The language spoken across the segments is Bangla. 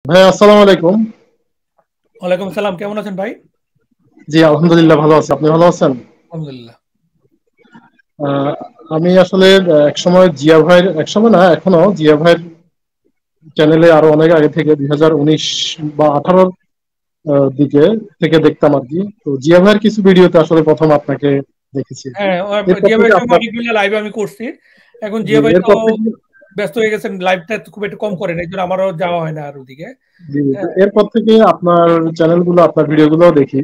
ভাই আসসালামু আলাইকুম। ওয়ালাইকুম সালাম, কেমন আছেন ভাই? জি আলহামদুলিল্লাহ ভালো আছি, আপনি ভালো আছেন? আলহামদুলিল্লাহ। আহ, আমি আসলে একসময় জিয়া ভাইয়ের, একসময় না এখনো জিয়া ভাইয়ের চ্যানেলে আরো অনেক আগে থেকে 2019 বা 18 দিকে থেকে দেখতাম আর কি। তো জিয়া ভাইয়ের কিছু ভিডিওতে আসলে প্রথম আপনাকে দেখেছি আর কি। হ্যাঁ, এরপর জিয়া থেকে ভাইয়ের সঙ্গে আপনার অনেকগুলো লাইভ আমি করছি। এখন জি জিয়া ভাই তো এরপর থেকে ব্যস্ত হয়ে গেছেন, লাইভটা খুব একটু কম করেন, এই জন্য আমারও যাওয়া হয় না আর ওদিকে। জি তো হ্যাঁ। এরপর থেকে আপনার চ্যানেলগুলো, আপনার ভিডিওগুলো দেখি।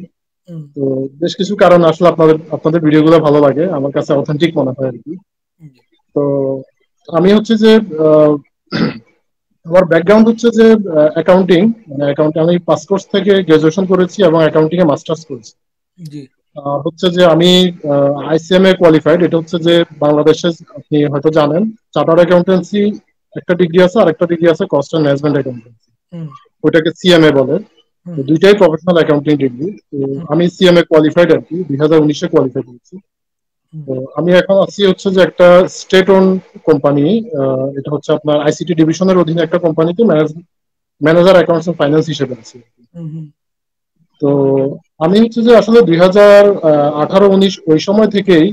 হুম, তো বেশ কিছু কারণে আসলে আপনাদের আপনাদের ভিডিওগুলো ভালো লাগে, আমার কাছে অথেন্টিক মনে হয় আর কি। জি, তো আমি হচ্ছে যে আহ, আমার ব্যাকগ্রাউন্ড হচ্ছে যে অ্যাকাউন্টিং, মানে অ্যাকাউন্টিং আমি পাস কোর্স থেকে গ্রাজুয়েশন করেছি এবং অ্যাকাউন্টিং এ মাস্টার্স করেছি। জি, হচ্ছে যে আমি আইসিএম এ কোয়ালিফাইড, এটা হচ্ছে যে বাংলাদেশে আপনি হয়তো জানেন চার্টার্ড অ্যাকাউন্টেন্সি একটা ডিগ্রি আছে, আর একটা ডিগ্রি আছে কস্ট অ্যান্ড ম্যানেজমেন্ট অ্যাকাউন্টেন্সি, হুম, ওইটাকে সিএমএ বলে। তো হুম, দুইটাই প্রফেশনাল অ্যাকাউন্টিং ডিগ্রি। তো হুম, আমি সিএমএ কোয়ালিফাইড আর কি, 2019-এ কোয়ালিফাইড হয়েছি। হুম, তো আমি এখন আছি হচ্ছে যে একটা স্টেট ওন কোম্পানি, এটা হচ্ছে আপনার আইসিটি ডিভিশনের অধীনে একটা কোম্পানিতে ম্যানেজার অ্যাকাউন্টস এন্ড ফাইন্যান্স হিসেবে আছি। হুম, হুম, তো আমি হচ্ছে যে আসলে 2018-19 ওই সময় থেকেই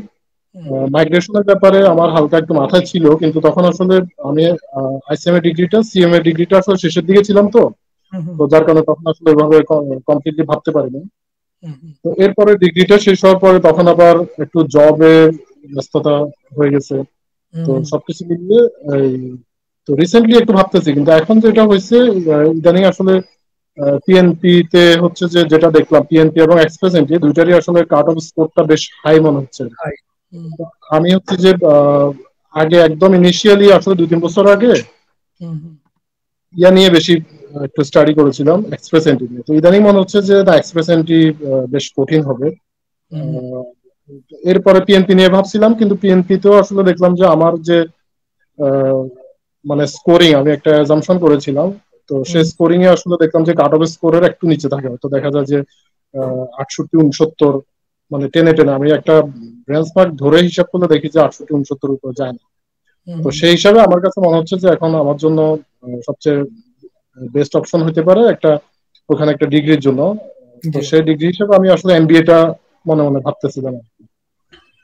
হুম, মাইগ্রেশনের ব্যাপারে আমার হালকা একটু মাথায় ছিল, কিন্তু তখন আসলে আমি আইসিএম এর ডিগ্রিটা, সিএম এর ডিগ্রিটা আসলে শেষের দিকে ছিলাম। তো হুম, হুম, তো যার কারণে তখন আসলে এভাবে কমপ্লিটলি ভাবতে পারিনি। হুম, হুম, তো এরপরে ডিগ্রিটা শেষ হওয়ার পরে তখন আবার একটু জবের ব্যস্ততা হয়ে গেছে। তো হুম, সবকিছু মিলিয়ে এই তো রিসেন্টলি একটু ভাবতেছি, কিন্তু এখন যেটা হয়েছে ইদানিং আসলে পিএনপি তে হচ্ছে যে যেটা দেখলাম, পিএনপি এবং এক্সপ্রেস এন্ট্রি দুইটারই আসলে কাট অফ স্কোরটা বেশ হাই মনে হচ্ছে। হাই, হুম, আমি হচ্ছে যে আগে একদম ইনিশিয়ালি আসলে 2-3 বছর আগে হুম, হুম, ইয়া নিয়ে বেশি একটু স্টাডি করেছিলাম, এক্সপ্রেস এন্ট্রি নিয়ে। তো ইদানিং মনে হচ্ছে যে না, এক্সপ্রেস এন্ট্রি বেশ কঠিন হবে। হুম, আহ, এরপরে পিএনপি নিয়ে ভাবছিলাম, কিন্তু পিএনপি তেও আসলে দেখলাম যে আমার যে আহ, মানে স্কোরিং, আমি একটা অ্যাজাম্পশন করেছিলাম। তো হুম, সেই স্কোরিং এ আসলে দেখলাম যে কাট অফ স্কোরের একটু নিচে থাকে, হয়তো দেখা যায় যে 68-69, মানে টেনে টেনে আমি একটা ব্রেঞ্চ মার্ক ধরে হিসাব করলে দেখি যে 68-69 উপরে যায় না। তো হুম, সেই হিসাবে আমার কাছে মনে হচ্ছে যে এখন আমার জন্য সবচেয়ে বেস্ট অপশন হতে পারে একটা, ওখানে একটা ডিগ্রির জন্য। তো জি, সেই ডিগ্রি হিসেবে আমি আসলে এমবিএটা মনে মনে ভাবতেছিলাম।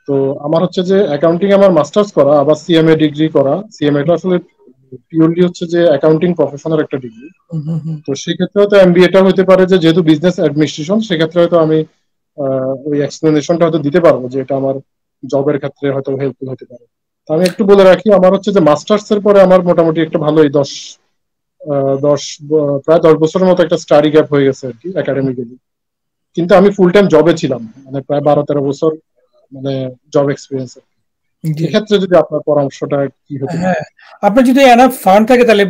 তো আমার হচ্ছে যে অ্যাকাউন্টিং আমার মাস্টার্স করা, আবার সিএমএ ডিগ্রি করা। সিএমএ টা আসলে পিওরলি হচ্ছে যে অ্যাকাউন্টিং প্রফেশনের একটা ডিগ্রি। হুম, হুম, হুম, তো সেক্ষেত্রে হয়তো এমবিএটা হতে পারে যে, যেহেতু বিজনেস অ্যাডমিনিস্ট্রেশন, সেক্ষেত্রে হয়তো আমি ওই এক্সপ্লেনেশনটা হয়তো দিতে পারবো যে এটা আমার জবের ক্ষেত্রে হয়তো হেল্পফুল হতে পারে। তো আমি একটু বলে রাখি, আমার হচ্ছে যে মাস্টার্স এর পরে আমার মোটামুটি একটা ভালোই 10 প্রায় 10 বছরের মতো একটা স্টাডি গ্যাপ হয়ে গেছে আর কি একাডেমিক্যালি। কিন্তু আমি ফুল টাইম জবে ছিলাম, মানে প্রায় 12-13 বছর, মানে জব এক্সপিরিয়েন্স। জি। এক্ষেত্রে যদি আপনার পরামর্শটা কি হতে পারে? হ্যাঁ, আপনার যদি এনাফ ফান্ড থাকে তাহলে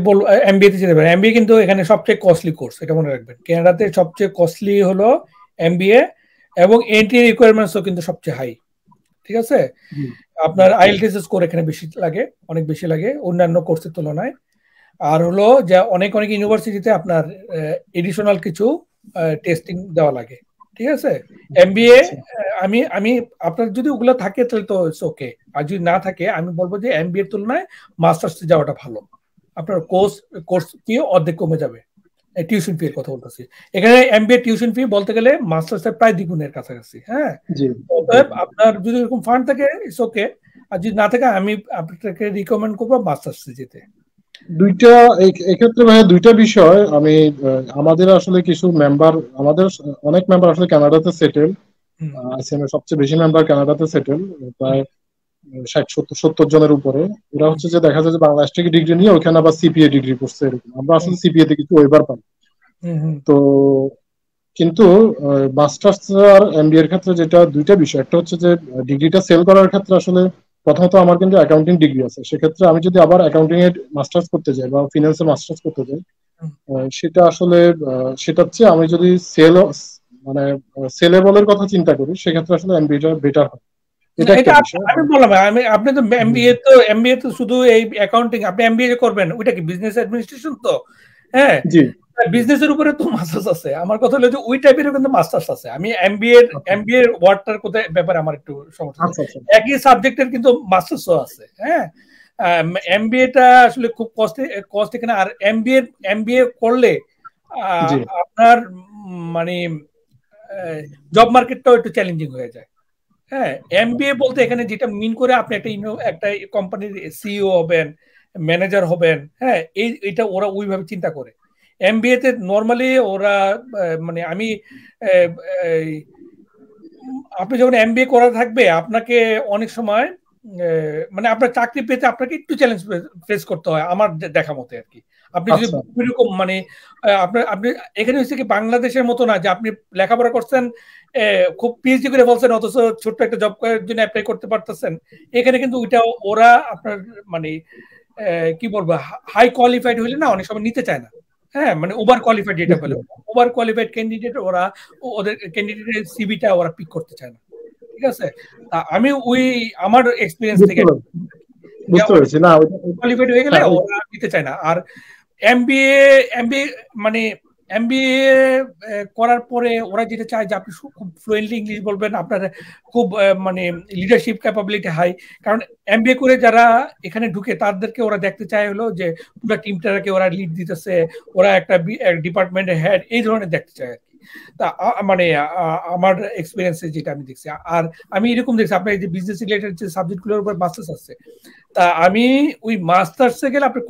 এমবিএ তে যেতে পারেন। এমবিএ কিন্তু এখানে সবচেয়ে কস্টলি কোর্স, এটা মনে রাখবেন। কানাডাতে সবচেয়ে কস্টলি হলো এমবিএ, এবং এন্ট্রি রিকোয়ারমেন্টসও কিন্তু সবচেয়ে হাই। ঠিক আছে? জি, জি, আপনার আইএলটিএস স্কোর এখানে বেশি লাগে, অনেক বেশি লাগে অন্যান্য কোর্সের তুলনায়। আর হলো যে অনেক অনেক ইউনিভার্সিটিতে আপনার এডিশনাল কিছু টেস্টিং দেওয়া লাগে। ঠিক আছে? এমবিএ, আচ্ছা, আমি আমি আপনার যদি ওগুলো থাকে তাহলে তো ইটস ওকে। আর যদি না থাকে আমি বলবো যে এমবিএ এর তুলনায় মাস্টার্সে যাওয়াটা ভালো। আপনার কোর্স ফি অর্ধেক কমে যাবে। টিউশন ফি এর কথা বলতেছি। এখানে এমবিএ টিউশন ফি বলতে গেলে মাস্টার্স এর প্রায় দ্বিগুণের কাছাকাছি। হ্যাঁ? জি, জি। অতএব আপনার যদি এরকম ফান্ড থাকে ইটস ওকে। আর যদি না থাকে আমি আপনাকে রিকমেন্ড করবো মাস্টার্সে যেতে। দুইটা, এক্ষেত্রে ভাইয়া দুইটা বিষয় আমি আমাদের আসলে কিছু মেম্বার, আমাদের অনেক মেম্বার আসলে কানাডাতে সেটেল। হুম, আইসিএম এর সবচেয়ে বেশি মেম্বার কানাডাতে সেটেল, হুম, প্রায় 60-70 জনের উপরে। এরা হুম, হচ্ছে যে দেখা যায় যে বাংলাদেশ থেকে ডিগ্রি নিয়ে ওখানে আবার সিপিএ ডিগ্রি করছে এরকম। আমরা হুম, আসলে সিপিএ তে কিছু ওয়েবার পাই। হুম, হুম। তো কিন্তু মাস্টার্স আর এমবিএ এর ক্ষেত্রে যেটা দুইটা বিষয়, একটা হচ্ছে যে ডিগ্রিটা সেল করার ক্ষেত্রে আসলে প্রথমত আমার কিন্তু অ্যাকাউন্টিং ডিগ্রি আছে, সেক্ষেত্রে আমি যদি আবার অ্যাকাউন্টিং এর মাস্টার্স করতে যাই বা ফিনান্সে মাস্টার্স করতে যাই, হুম। সেটা আসলে সেটা হচ্ছে আমি যদি মানে সেলেবলের কথা চিন্তা করি, সেক্ষেত্রে আসলে এমবিএটা বেটার হয়। না, এটা একটা এটা বিষয়। আমি বললাম, আপনি তো হুম, এমবিএ তো শুধু এই অ্যাকাউন্টিং, আপনি এমবিএ করবেন ওইটা কি বিজনেস অ্যাডমিনিস্ট্রেশন তো। হ্যাঁ, জি, বিজনেসের উপরে তো মাস্টার্স আছে। আমার কথা হলো যে ওই টাইপের কিন্তু মাস্টার্স আছে। আমি আচ্ছা, এমবিএ ওয়ার্ডটার কোথায় ব্যাপারে আমার একটু সমস্যা আছে। আচ্ছা, আচ্ছা, একই সাবজেক্টের কিন্তু মাস্টার্সও আছে। হ্যাঁ, এমবিএটা আসলে খুব কস্ট এখানে। আর এমবিএ করলে জি আপনার মানে জব মার্কেটটাও একটু চ্যালেঞ্জিং হয়ে যায়। হ্যাঁ, এমবিএ বলতে এখানে যেটা মিন করে আপনি একটা কোম্পানির সিইও হবেন, ম্যানেজার হবেন। হ্যাঁ, এটা ওরা ওইভাবে চিন্তা করে। এমবিএ তে নরমালি ওরা মানে আমি আহ, এই, আপনি যখন এমবিএ করা থাকবে আপনাকে অনেক সময় মানে আপনার চাকরি পেতে আপনাকে একটু চ্যালেঞ্জ ফেস করতে হয় আমার দেখা মতে আর কি। আপনি যদি আচ্ছা এরকম মানে আপনার আপনি এখানে হচ্ছে কি বাংলাদেশের মতো না যে আপনি লেখাপড়া করছেন খুব পিএইচডি করে বলছেন অথচ ছোট্ট একটা জব করার জন্য অ্যাপ্লাই করতে পারতেছেন। এখানে কিন্তু ওইটা ওরা আপনার মানে কি বলবো হাই কোয়ালিফাইড হইলে না অনেক সময় নিতে চায় না। হ্যাঁ, মানে ওভার কোয়ালিফাইড যেটা বুঝতে বলে পারছি ওভার কোয়ালিফাইড ক্যান্ডিডেট ওরা ওদের ক্যান্ডিডেটের সিভিটা ওরা পিক করতে চায় না। ঠিক আছে, আমি ওই আমার এক্সপিরিয়েন্স বুঝতে থেকে পারছি বুঝতে পেরেছি না কোয়ালিফাইড হয়ে গেলে হ্যাঁ ওরা নিতে চায় না। আর এমবিএ এমবিএ মানে এমবিএ করার পরে ওরা যেটা চায় যে আপনি খুব ফ্লুয়েন্টলি ইংলিশ বলবেন, আপনার খুব মানে লিডারশিপ ক্যাপাবিলিটি হাই। কারণ এমবিএ করে যারা এখানে ঢুকে তাদেরকে ওরা দেখতে চায় হলো যে পুরো টিমটাকে ওরা লিড দিতেছে, ওরা একটা ডিপার্টমেন্টের হেড এই ধরনের দেখতে চায় আর কি। তা মানে আমার এক্সপিরিয়েন্সে যেটা আমি দেখছি। আর আমি এরকম দেখছি আপনার যে বিজনেস রিলেটেড যে সাবজেক্টগুলোর উপর মাস্টার্স আছে, তা আমি ওই মাস্টার্সে গেলে আপনি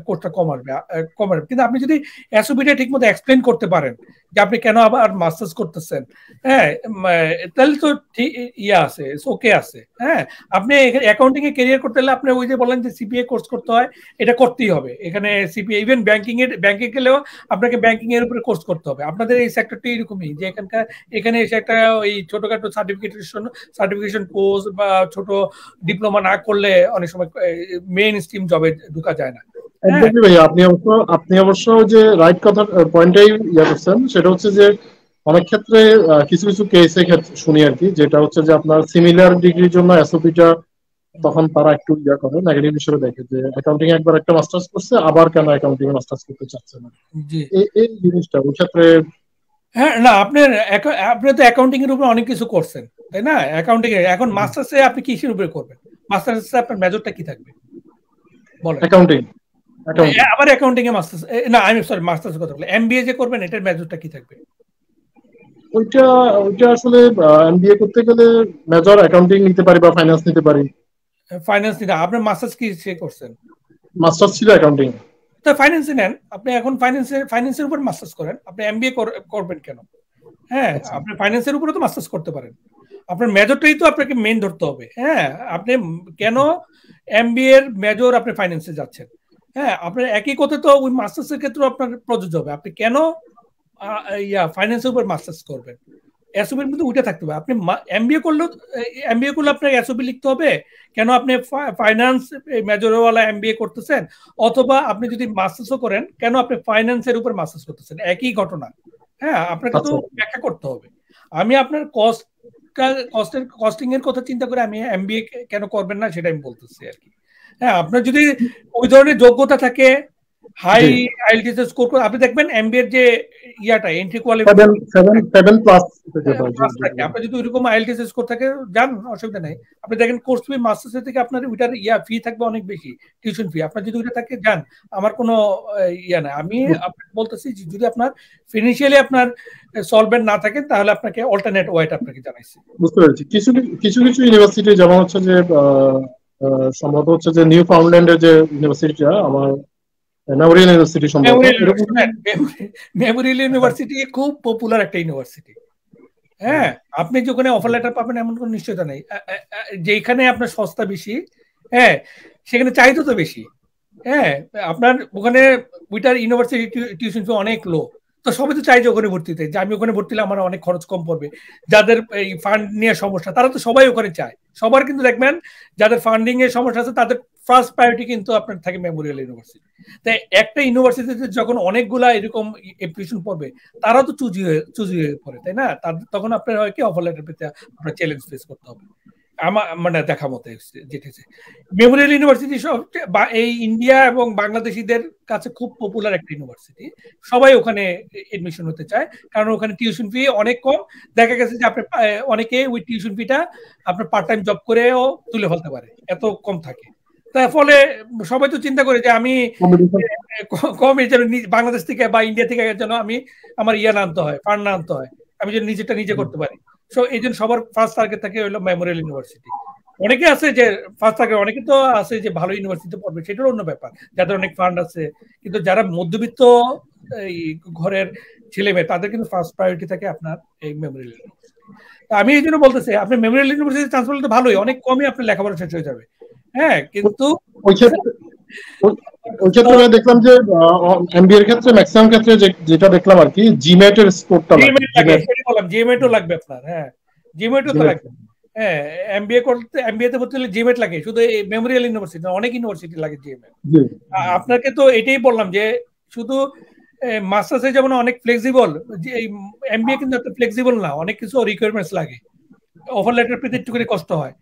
কোর্সটা কমাবে কিন্তু আপনি যদি এসওপিটা ঠিক মতো এক্সপ্লেন করতে পারেন যে আপনি কেন আবার মাস্টার্স করতেছেন, হ্যাঁ, তাহলে তো ঠিক ইয়ে আছে, ওকে আছে। হ্যাঁ, আপনি এখানে অ্যাকাউন্টিং এ ক্যারিয়ার করতে হলে আপনি ওই যে বলেন যে সিপিএ কোর্স করতে হয়, এটা করতেই হবে এখানে। সিপিএ ইভেন ব্যাংকে গেলেও আপনাকে ব্যাংকিং এর উপরে কোর্স করতে হবে। আপনাদের এই সেক্টরটি এরকমই যে এখানে এসে একটা ওই ছোটখাটো সার্টিফিকেশন কোর্স বা ছোট ডিপ্লোমা না করলে অনেক সময় মেইন স্ট্রিম জবে ঢুকা যায় না। হ্যাঁ, একদমই ভাই আপনি অবশ্য যে রাইট কথা পয়েন্টটাই ইয়া করছেন সেটা হচ্ছে যে অনেক ক্ষেত্রে কিছু কিছু কেসে ক্ষেত্রে শুনি আর কি, যেটা হচ্ছে যে আপনার সিমিলার ডিগ্রির জন্য এসওপিটা তখন তারা একটু ইয়া করে নেগেটিভ হিসেবে দেখে যে অ্যাকাউন্টিং একবার একটা মাস্টার্স করছে আবার কেন অ্যাকাউন্টিং এ মাস্টার্স করতে চাচ্ছে না। জি, এই জিনিসটা ওই ক্ষেত্রে হ্যাঁ, না আপনি তো অ্যাকাউন্টিং এর উপর অনেক কিছু করছেন, তাই না? অ্যাকাউন্টিং এ এখন মাস্টার্সে আপনি কিসের উপরে করবেন? মাস্টার্সে আপনার মেজরটা কি থাকবে বলেন? অ্যাকাউন্টিং অ্যাকাউন্টিং আবার অ্যাকাউন্টিং এ মাস্টার্স, না আমি সরি মাস্টার্স কথা বলি, এমবিএ যে করবেন এটার মেজরটা কি থাকবে? ওইটা ওইটা আসলে এমবিএ করতে গেলে মেজর অ্যাকাউন্টিং নিতে পারি বা ফাইন্যান্স নিতে পারি। ফাইন্যান্স নিতে আপনার মাস্টার্স কি সে করছেন? মাস্টার্স ছিল অ্যাকাউন্টিং। তো ফাইন্যান্সে নেন, আপনি এখন ফাইন্যান্সের উপর মাস্টার্স করেন, আপনি এমবিএ করবেন কেন? হ্যাঁ, আচ্ছা আপনি ফাইন্যান্সের উপরে তো মাস্টার্স করতে পারেন। আপনার মেজরটাই তো আপনাকে মেইন ধরতে হবে। হ্যাঁ, আপনি কেন এমবিএ এর মেজর আপনি ফাইন্যান্সে যাচ্ছেন? হ্যাঁ, আপনার একই কথা তো ওই মাস্টার্সের ক্ষেত্রেও আপনার প্রযোজ্য হবে। আপনি কেন ফাইন্যান্সের উপর মাস্টার্স করবেন? এসওপির মধ্যে উঠে থাকতে হবে। আপনি এমবিএ করলে আপনাকে এসওপি লিখতে হবে কেন আপনি ফাইন্যান্স মেজরওয়ালা এমবিএ করতেছেন, অথবা আপনি যদি মাস্টার্সও করেন কেন আপনি ফাইন্যান্সের উপর মাস্টার্স করতেছেন, একই ঘটনা। হ্যাঁ, আপনাকে তো আচ্ছা ব্যাখ্যা করতে হবে। আমি আপনার কস্টিং এর কথা চিন্তা করে আমি এমবিএ কেন করবেন না সেটা আমি বলতেছি আর কি। হ্যাঁ, আপনার যদি ওই ধরনের যোগ্যতা থাকে, হাই জি আইএলটিএস স্কোর করে আপনি দেখবেন এমবিএ এর যে ইয়াটা entry seven qualification seven seven plus থেকে হয় জি জি থাকে, আপনার যদি ওইরকম আইএলটিএস স্কোর থাকে যান, অসুবিধা নেই। আপনি দেখেন কোর্স ফি মাস্টার্স থেকে আপনার ওইটার ফি থাকবে অনেক বেশি, টিউশন ফি। আপনার যদি ওইটা থাকে যান, আমার কোনো ইয়া নাই। আমি আপনাকে বলতেছি যে যদি আপনার ফিনান্সিয়ালি আপনার সলভেন্ট না থাকে তাহলে আপনাকে অল্টারনেট ওয়েটা আপনাকে জানাইছি। বুঝতে পেরেছি। কিছু কিছু কিছু ইউনিভার্সিটি যেমন হচ্ছে যে সম্ভবত হচ্ছে যে নিউ ফাউন্ডল্যান্ডের যে ইউনিভার্সিটিটা আমার মেমোরিয়াল ইউনিভার্সিটি সম্ভবত মেমোরিয়াল এরকম মেমোরিয়াল ইউনিভার্সিটি খুব পপুলার একটা ইউনিভার্সিটি। হ্যাঁ, আপনি যে ওখানে অফার লেটার পাবেন এমন কোনো নিশ্চয়তা নেই। যেখানে আপনার সস্তা বেশি, হ্যাঁ, সেখানে চাহিদা তো বেশি। হ্যাঁ, আপনার ওখানে ওইটার ইউনিভার্সিটি টিউশন ফি অনেক লো। তো সবাই তো চাই যে ওখানে ভর্তি হতে, যে আমি ওখানে ভর্তি হলে আমার অনেক খরচ কম পড়বে। যাদের এই ফান্ড নিয়ে সমস্যা তারা তো সবাই ওখানে চায়। সবার কিন্তু দেখবেন যাদের ফান্ডিং এর সমস্যা আছে তাদের ফার্স্ট প্রায়োরিটি কিন্তু আপনার থাকে মেমোরিয়াল ইউনিভার্সিটি। তাই একটা ইউনিভার্সিটিতে যখন অনেকগুলা এরকম অ্যাপ্লিকেশন পড়বে তারা তো চুজি হয়ে পড়ে, তাই না? তখন আপনার হয় কি অফার লেটার পেতে আপনার চ্যালেঞ্জ ফেস করতে হবে। আমার মানে দেখা মতে যেটা মেমোরিয়াল ইউনিভার্সিটি এই ইন্ডিয়া এবং বাংলাদেশিদের কাছে খুব পপুলার একটা ইউনিভার্সিটি। সবাই ওখানে এডমিশন হতে চায় কারণ ওখানে টিউশন ফি অনেক কম। দেখা গেছে যে আপনি অনেকে ওই টিউশন ফিটা আপনার পার্ট টাইম জব করেও তুলে ফেলতে পারে, এত কম থাকে। তার ফলে সবাই তো চিন্তা করে যে আমি কম যেন বাংলাদেশ থেকে বা ইন্ডিয়া থেকে যেন আমি আমার ইয়া আনতে হয়, ফান্ড আনতে হয়, আমি যেন নিজেটা নিজে করতে পারি। সো এই জন্য সবার ফার্স্ট টার্গেট থাকে হলো মেমোরিয়াল ইউনিভার্সিটি। অনেকে আছে যে ফার্স্ট টার্গেট, অনেকে তো আছে যে ভালো ইউনিভার্সিটিতে পড়বে, সেটার অন্য ব্যাপার, যাদের অনেক ফান্ড আছে। কিন্তু যারা মধ্যবিত্ত এই ঘরের ছেলে মেয়ে, তাদের কিন্তু ফার্স্ট প্রায়োরিটি থাকে আপনার এই মেমোরিয়াল ইউনিভার্সিটি। আমি এই জন্য বলতেছি, আপনি মেমোরিয়াল ইউনিভার্সিটি চান্স পেলে তো ভালোই, অনেক কমই আপনার লেখাপড়া শেষ হয়ে যাবে। হ্যাঁ, কিন্তু ওই ক্ষেত্রে দেখলাম যে এমবিএ এর ক্ষেত্রে ম্যাক্সিমাম ক্ষেত্রে যেটা দেখলাম আর কি, জিমেট এর স্কোরটা লাগে, সেটা বললাম, জিমেটও লাগবে আপনার। হ্যাঁ, জিমেটও তো লাগবে। হ্যাঁ, এমবিএ করতে, এমবিএ তে ভর্তি হলে জিমেট লাগে, শুধু এই মেমোরিয়াল ইউনিভার্সিটি না, অনেক ইউনিভার্সিটি লাগে জিমেট। আপনাকে তো এটাই বললাম যে শুধু মাস্টার্সে যেমন অনেক ফ্লেক্সিবল, এই এমবিএ কিন্তু একটা ফ্লেক্সিবল না, অনেক কিছু রিকোয়ারমেন্টস লাগে, অফার লেটার পেতে একটু করে কষ্ট হয়,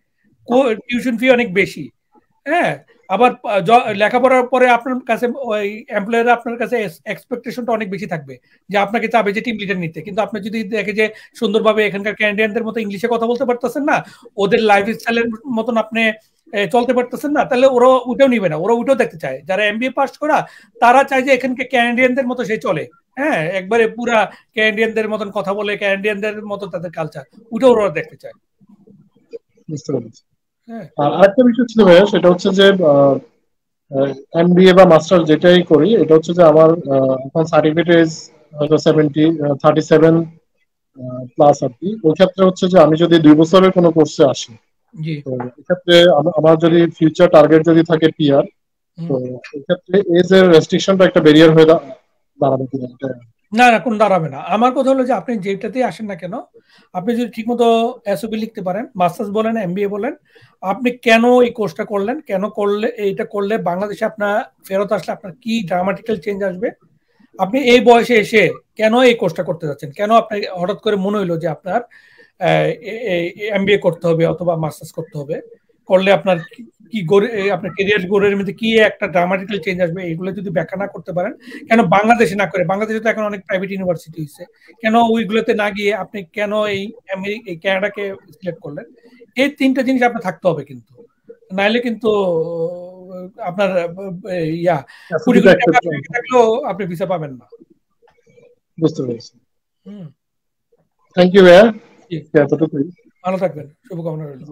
টিউশন ফি অনেক বেশি। হ্যাঁ, আবার লেখাপড়ার পরে আপনার কাছে ওই এমপ্লয়াররা আপনার কাছে এক্সপেকটেশনটা অনেক বেশি থাকবে, যে আপনাকে চাবে যে টিম লিডার নিতে। কিন্তু আপনি যদি দেখে যে সুন্দরভাবে এখানকার ক্যান্ডিডেটদের মতো ইংলিশে কথা বলতে পারতেছেন না, ওদের লাইফ স্টাইলের মতন আপনি চলতে পারতেছেন না, তাহলে ওরা ওটাও নিবে না, ওরা ওটাও দেখতে চায়। যারা এমবিএ পাস করা, তারা চায় যে এখানকার ক্যান্ডিডেটদের মতো সে চলে। হ্যাঁ, একবারে পুরা ক্যান্ডিডেটদের মতন কথা বলে, ক্যান্ডিডেটদের মতো তাদের কালচার, ওটাও ওরা দেখতে চায়। বুঝতে পেরেছি। আর আরেকটা বিষয় ছিল ভাইয়া, সেটা হচ্ছে যে এমবিএ বা মাস্টার যেটাই করি, এটা হচ্ছে যে আমার এখন সার্টিফিকেট ইজ হয়তো 37 প্লাস আর কি। ওই ক্ষেত্রে হচ্ছে যে আমি যদি 2 বছরের কোনো কোর্সে আসি, তো এক্ষেত্রে আমার যদি ফিউচার টার্গেট যদি থাকে পিআর, তো এক্ষেত্রে এজ এর রেস্ট্রিকশনটা একটা ব্যারিয়ার হয়ে দাঁড়াবে কিনা? না না, কোন দাঁড়াবে না। আমার কথা হলো যে আপনি যেটাতেই আসেন না কেন, আপনি যদি ঠিকমতো এসওপি লিখতে পারেন, মাস্টার্স বলেন, এমবিএ বলেন, আপনি কেন এই কোর্সটা করলেন, কেন করলে, এইটা করলে বাংলাদেশে আপনার ফেরত আসলে আপনার কি ড্রামাটিক্যাল চেঞ্জ আসবে, আপনি এই বয়সে এসে কেন এই কোর্সটা করতে যাচ্ছেন, কেন আপনার হঠাৎ করে মনে হইলো যে আপনার এমবিএ করতে হবে অথবা মাস্টার্স করতে হবে, করলে আপনার কি আপনার ক্যারিয়ার গোরের মধ্যে কি একটা ড্রামাটিক্যাল চেঞ্জ আসবে, এগুলো যদি ব্যাখ্যা না করতে পারেন, কেন বাংলাদেশে না করে, বাংলাদেশে তো এখন অনেক প্রাইভেট ইউনিভার্সিটি হয়েছে, কেন ওইগুলোতে না গিয়ে আপনি কেন এই কানাডাকে সিলেক্ট করলেন, এই তিনটা জিনিস আপনার থাকতে হবে। কিন্তু নাইলে কিন্তু আপনার ইয়া 20 কোটি টাকা থাকলেও আপনি ভিসা পাবেন না। বুঝতে পেরেছি। থ্যাংক ইউ ভাইয়া, এতটুকুই। ভালো থাকবেন, শুভকামনা রইল।